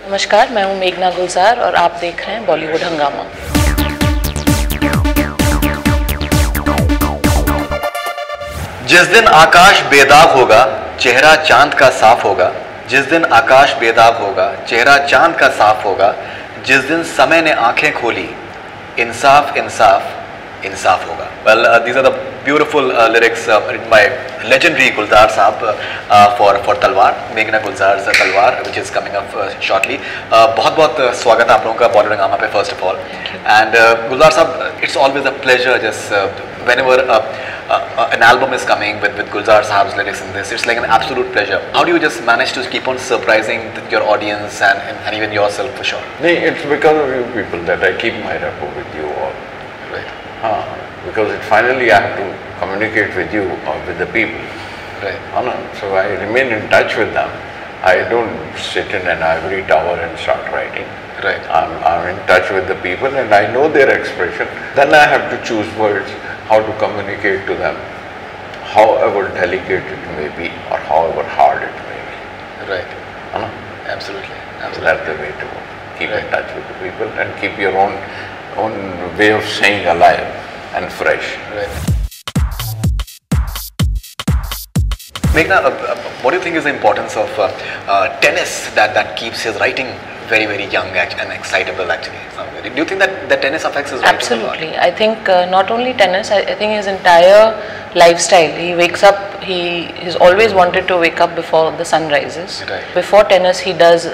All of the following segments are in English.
नमस्कार, मैं हूं मेघना गुलजार और आप देख रहे हैं बॉलीवुड हंगामा। जिस दिन आकाश बेदाग होगा, चेहरा चांद का साफ होगा। जिस दिन आकाश बेदाग होगा, चेहरा चांद का साफ होगा। जिस दिन समय ने आंखें खोली, इंसाफ इंसाफ इंसाफ होगा। Well, these are the beautiful lyrics written by legendary Gulzar Saab for Talvar, Meghna Gulzar's Talvar, which is coming up shortly. बहुत स्वागत है आप लोगों का बॉलीवुड हंगामा पे first of all. And Gulzar Saab, it's always a pleasure just whenever an album is coming with Gulzar Saab's lyrics in this. It's like an absolute pleasure. How do you just manage to keep on surprising your audience and even yourself for sure? It's because of you people that I keep my rapport with you all. Right. Because finally I have to communicate with you or with the people. Right. So I remain in touch with them. I don't sit in an ivory tower and start writing. Right. I'm in touch with the people and I know their expression. Then I have to choose words, how to communicate to them, however delicate it may be or however hard it may be. Right. Absolutely. So that's the way to keep in touch with the people and keep your own way of saying alive and fresh. Right. Meghna, what do you think is the importance of tennis that keeps his writing very young and excitable actually? Do you think that tennis affects his writing? Absolutely. I think not only tennis, I think his entire lifestyle. He wakes up, he's always wanted to wake up before the sun rises. Right. Before tennis, he does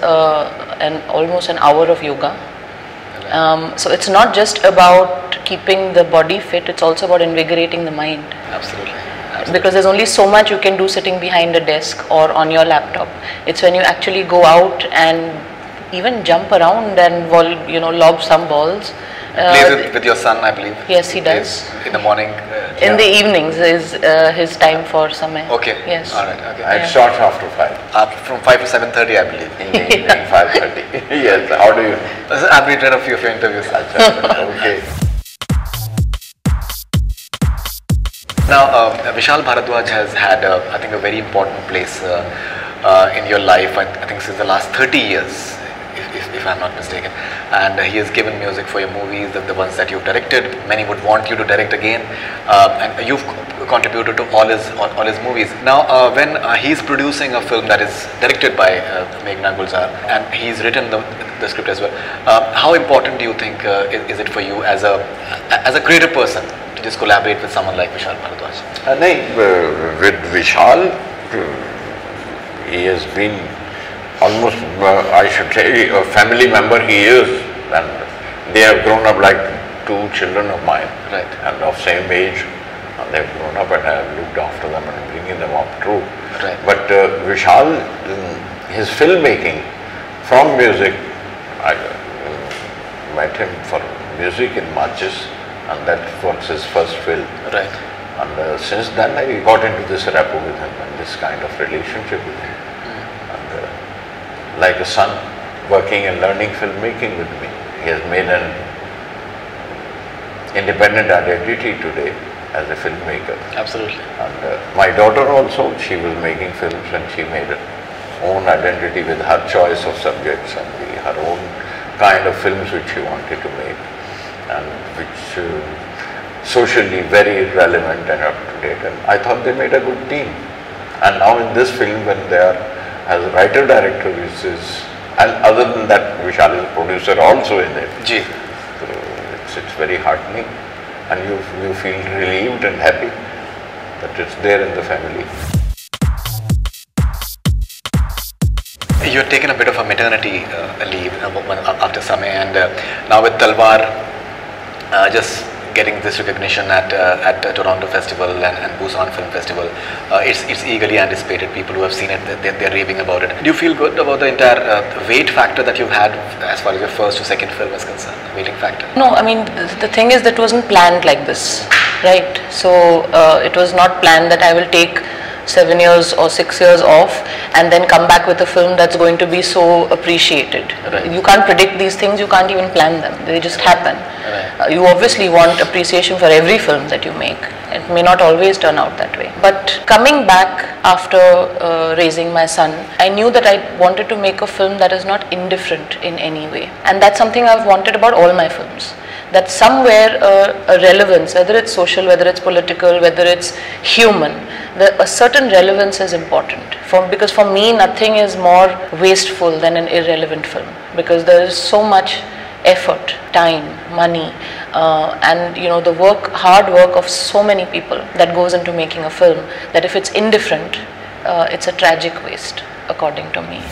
almost an hour of yoga. So it's not just about keeping the body fit, it's also about invigorating the mind. Absolutely. Because there's only so much you can do sitting behind a desk or on your laptop. It's when you actually go out and even jump around and lob some balls. Plays with your son, I believe. Yes, he does. In the morning. In the evenings is his time for Samay. Okay. Yes. All right. Okay. It starts after 5. From 5 to 7:30, I believe. In the evening, 5:30. Yes. How do you? I've read a few of your interviews. Okay. Now, Vishal Bhardwaj has had, I think, a very important place in your life. I think since the last 30 years, if I'm not mistaken. And he has given music for your movies, the ones that you've directed. Many would want you to direct again, and you've contributed to all his movies. Now, when he's producing a film that is directed by Meghna Gulzar, and he's written the script as well, how important do you think is it for you as a creative person to just collaborate with someone like Vishal Bhardwaj? With Vishal, he has been almost, I should say, a family member he is, and they have grown up like two children of mine. Right. And of same age, and they've grown up and I have looked after them and bringing them up true. Right. But Vishal, his filmmaking from music, I met him for music in Marches, and that was his first film. Right. And since then I got into this rapport with him and this kind of relationship with him. Like a son working and learning filmmaking with me. He has made an independent identity today as a filmmaker. Absolutely. And my daughter also, she was making films and she made her own identity with her choice of subjects and her own kind of films which she wanted to make, and which socially very relevant and up to date. And I thought they made a good team. And now in this film, when they are as a writer-director, and other than that, Vishal is a producer also in it. Ji. So it's very heartening, and you feel relieved and happy that it's there in the family. You had taken a bit of a maternity leave after Samay, and now with Talvar, just getting this recognition at Toronto Festival and Busan Film Festival, it's eagerly anticipated. People who have seen it, they're raving about it. Do you feel good about the entire weight factor that you've had as far as your first to second film is concerned, weighting factor? No, I mean, the thing is that it wasn't planned like this, right? So it was not planned that I will take 7 years or 6 years off and then come back with a film that's going to be so appreciated. Right. You can't predict these things, you can't even plan them, they just happen. Right. You obviously want appreciation for every film that you make. It may not always turn out that way. But coming back after raising my son, I knew that I wanted to make a film that is not indifferent in any way. And that's something I've wanted about all my films. That somewhere a relevance, whether it's social, whether it's political, whether it's human, a certain relevance is important. Because for me, nothing is more wasteful than an irrelevant film. Because there is so much effort, time, money, and the hard work of so many people that goes into making a film, that if it's indifferent, it's a tragic waste, according to me.